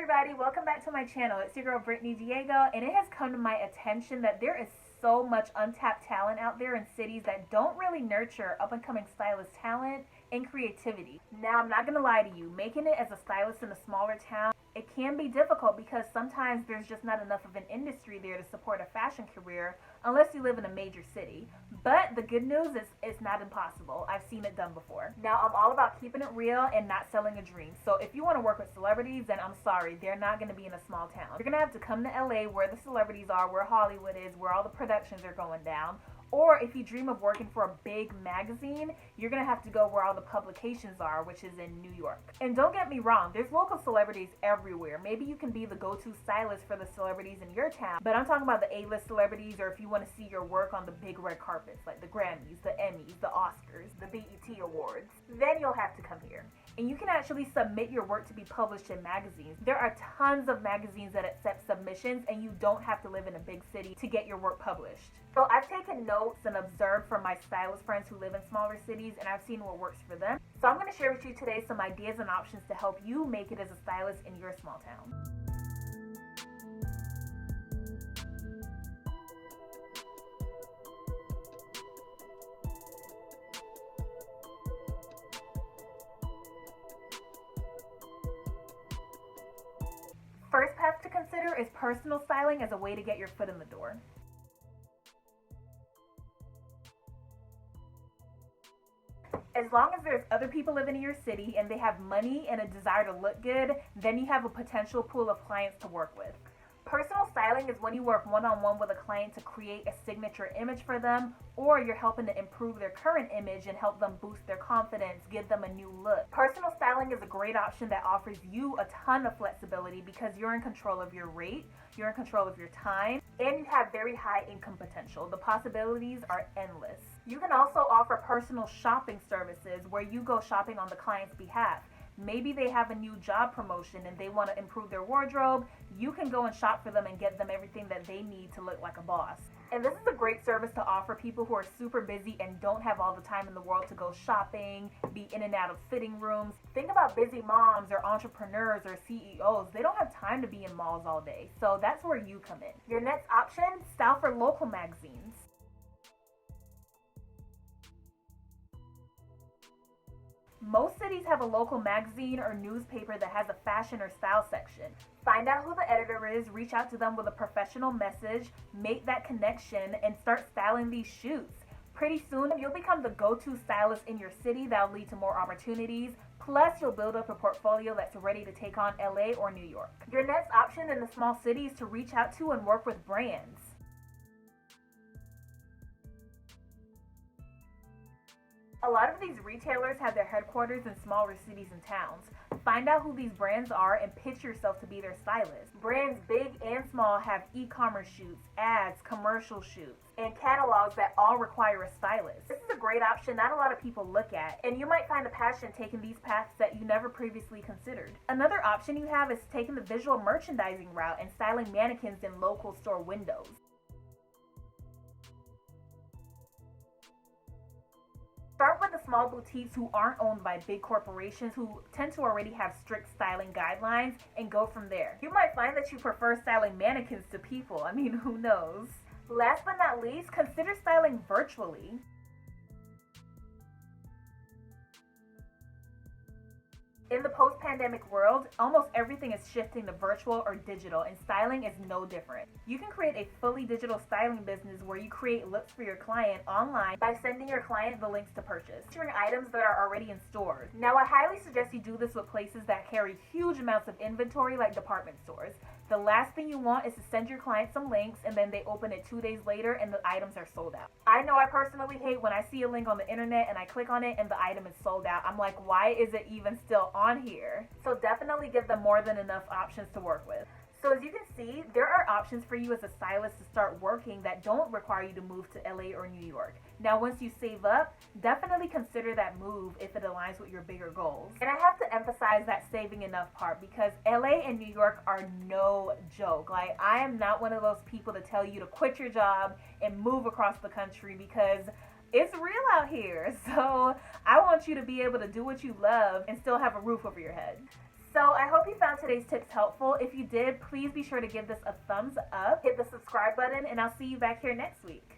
everybody, welcome back to my channel. It's your girl Brittany Diego, and it has come to my attention that there is so much untapped talent out there in cities that don't really nurture up and coming stylist talent and creativity. Now, I'm not gonna lie to you, making it as a stylist in a smaller town, it can be difficult because sometimes there's just not enough of an industry there to support a fashion career unless you live in a major city. But the good news is it's not impossible. I've seen it done before. Now, I'm all about keeping it real and not selling a dream. So if you want to work with celebrities, then I'm sorry, they're not going to be in a small town. You're going to have to come to LA where the celebrities are, where Hollywood is, where all the productions are going down. Or if you dream of working for a big magazine, you're going to have to go where all the publications are, which is in New York. And don't get me wrong, there's local celebrities everywhere. Maybe you can be the go-to stylist for the celebrities in your town, but I'm talking about the A-list celebrities, or if you want to see your work on the big red carpets, like the Grammys, the Emmys, the Oscars, the BET Awards, then you'll have to come here. And you can actually submit your work to be published in magazines. There are tons of magazines that accept submissions, and you don't have to live in a big city to get your work published. So I've taken notes and observed from my stylist friends who live in smaller cities, and I've seen what works for them. So I'm going to share with you today some ideas and options to help you make it as a stylist in your small town. First path to consider is personal styling as a way to get your foot in the door. As long as there's other people living in your city and they have money and a desire to look good, then you have a potential pool of clients to work with. Personal styling is when you work one-on-one with a client to create a signature image for them, or you're helping to improve their current image and help them boost their confidence, give them a new look. Personal styling is a great option that offers you a ton of flexibility because you're in control of your rate, you're in control of your time, and you have very high income potential. The possibilities are endless. You can also offer personal shopping services where you go shopping on the client's behalf. Maybe they have a new job promotion and they want to improve their wardrobe. You can go and shop for them and get them everything that they need to look like a boss. And this is a great service to offer people who are super busy and don't have all the time in the world to go shopping, be in and out of fitting rooms. Think about busy moms or entrepreneurs or CEOs. They don't have time to be in malls all day. So that's where you come in. Your next option, style for local magazines. Most cities have a local magazine or newspaper that has a fashion or style section. Find out who the editor is, reach out to them with a professional message, make that connection, and start styling these shoots. Pretty soon, you'll become the go-to stylist in your city. That'll lead to more opportunities. Plus, you'll build up a portfolio that's ready to take on LA or New York. Your next option in the small city is to reach out to and work with brands. A lot of these retailers have their headquarters in smaller cities and towns. Find out who these brands are and pitch yourself to be their stylist. Brands big and small have e-commerce shoots, ads, commercial shoots, and catalogs that all require a stylist. This is a great option not a lot of people look at, and you might find a passion taking these paths that you never previously considered. Another option you have is taking the visual merchandising route and styling mannequins in local store windows. Start with the small boutiques who aren't owned by big corporations who tend to already have strict styling guidelines, and go from there. You might find that you prefer styling mannequins to people. I mean, who knows? Last but not least, consider styling virtually. In the post-pandemic world, almost everything is shifting to virtual or digital, and styling is no different. You can create a fully digital styling business where you create looks for your client online by sending your client the links to purchase, featuring items that are already in stores. Now, I highly suggest you do this with places that carry huge amounts of inventory like department stores. The last thing you want is to send your client some links and then they open it 2 days later and the items are sold out. I know I personally hate when I see a link on the internet and I click on it and the item is sold out. I'm like, why is it even still on here? So definitely give them more than enough options to work with. So as you can see, there are options for you as a stylist to start working that don't require you to move to LA or New York. Now, once you save up, definitely consider that move if it aligns with your bigger goals. And I have to emphasize that saving enough part because LA and New York are no joke. Like, I am not one of those people to tell you to quit your job and move across the country because it's real out here. So I want you to be able to do what you love and still have a roof over your head. So I hope you found today's tips helpful. If you did, please be sure to give this a thumbs up, hit the subscribe button, and I'll see you back here next week.